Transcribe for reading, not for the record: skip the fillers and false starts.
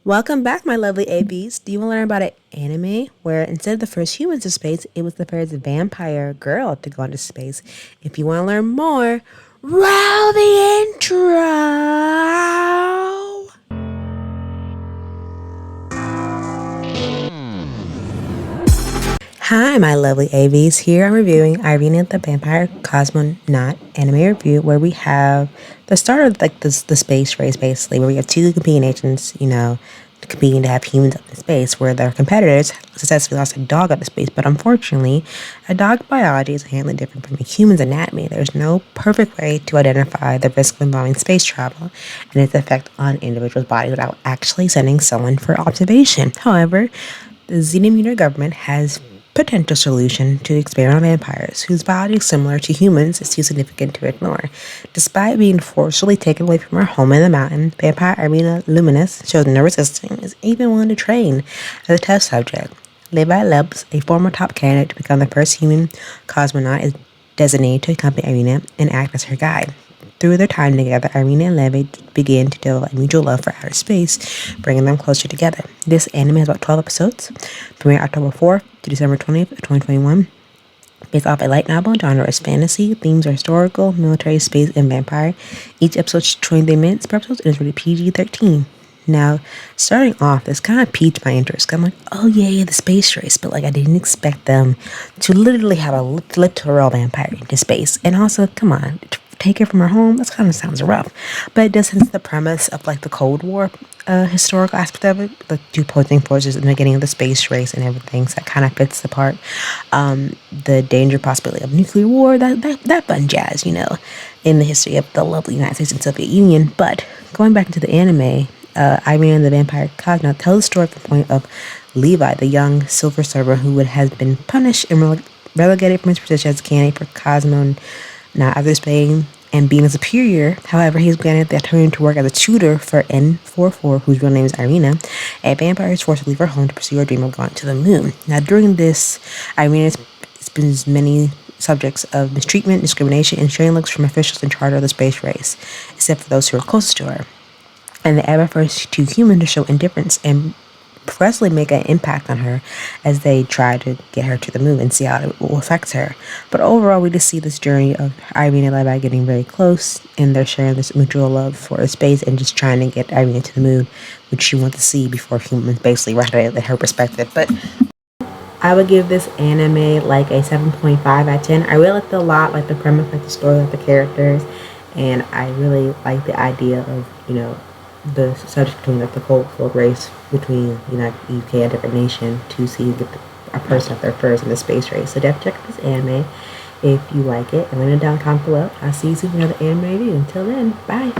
Welcome back, my lovely ABs. Do you want to learn about an anime where instead of the first humans to space, it was the first vampire girl to go into space? If you want to learn more, roll the intro. Hi, my lovely AVs. Here I'm reviewing Irina the Vampire Cosmonaut anime review, where we have the start of the space race, basically, where we have two competing nations, competing to have humans up in space, where their competitors successfully lost a dog up in space. But unfortunately, a dog biology is inherently different from a human's anatomy. There's no perfect way to identify the risk of involving space travel and its effect on individuals' bodies without actually sending someone for observation. However, the Zirnitra government has potential solution to experiment on vampires, whose biology is similar to humans is too significant to ignore. Despite being forcibly taken away from her home in the mountain, vampire Irina Luminesk shows no resistance and is even willing to train as a test subject. Lev Leps, a former top candidate to become the first human cosmonaut, is designated to accompany Irina and act as her guide. Through their time together, Irina and Lev begin to develop a mutual love for outer space, bringing them closer together. This anime has about 12 episodes, premiered October 4th to December 20th, 2021. Based off a light novel, genre is fantasy, themes are historical, military, space, and vampire. Each episode is 23 minutes per episode and is rated PG-13. Now, starting off, this kind of piqued my interest. I'm like, oh yeah, the space race, but I didn't expect them to literally have a literal vampire into space. And also, come on, take her from her home, that kind of sounds rough. But it does sense the premise of the Cold War historical aspect of it, the two opposing forces in the beginning of the space race and everything, so that kind of fits the part. The danger possibility of nuclear war, that fun jazz, in the history of the lovely United States and Soviet Union. But going back into the anime, Irina the Vampire Cosmonaut tells the story from the point of Levi, the young silver server who has been punished and relegated from his position as candidate for Cosmonaut after Spain and being a superior. However, he's granted the opportunity to work as a tutor for N44, whose real name is Irina, a vampire who's forced to leave her home to pursue her dream of going to the moon. Now, during this, Irina experiences many subjects of mistreatment, discrimination, and sharing looks from officials in charge of the space race, except for those who are closest to her. And the ever first two humans to show indifference and progressively make an impact on her as they try to get her to the moon and see how it will affect her. But overall, we just see this journey of Irina and Levi getting very close, and they're sharing this mutual love for space and just trying to get Irina to the moon, which she wants to see before humans basically recognize her perspective. But I would give this anime a 7.5 out of 10. I really liked it a lot, the premise, the story, the characters, and I really like the idea of, the subject between the Cold War race between UK and a different nation to see get a person up there first in the space race. So definitely check out this anime if you like it, and let me know down in the comments below. I'll see you soon for another anime review. Until then, bye.